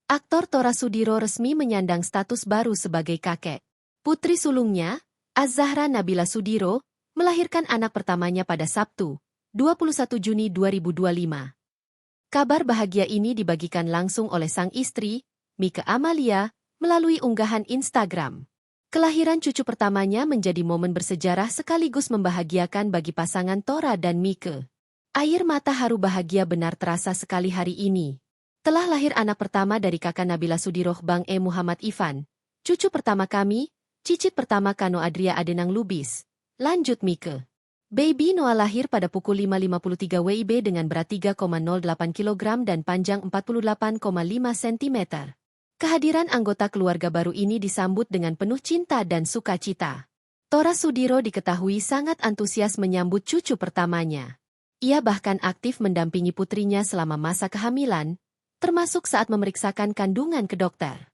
Aktor Tora Sudiro resmi menyandang status baru sebagai kakek. Putri sulungnya, Az-Zahra Nabila Sudiro, melahirkan anak pertamanya pada Sabtu, 21 Juni 2025. Kabar bahagia ini dibagikan langsung oleh sang istri, Mike Amalia, melalui unggahan Instagram. Kelahiran cucu pertamanya menjadi momen bersejarah sekaligus membahagiakan bagi pasangan Tora dan Mike. Air mata haru bahagia benar terasa sekali hari ini. Telah lahir anak pertama dari kakak Nabila Sudiro Bang Muhammad Ivan. Cucu pertama kami, cicit pertama Kano Adria Adenang Lubis. Lanjut Mike. Baby Noah lahir pada pukul 5.53 WIB dengan berat 3,08 kg dan panjang 48,5 cm. Kehadiran anggota keluarga baru ini disambut dengan penuh cinta dan sukacita. Tora Sudiro diketahui sangat antusias menyambut cucu pertamanya. Ia bahkan aktif mendampingi putrinya selama masa kehamilan, termasuk saat memeriksakan kandungan ke dokter.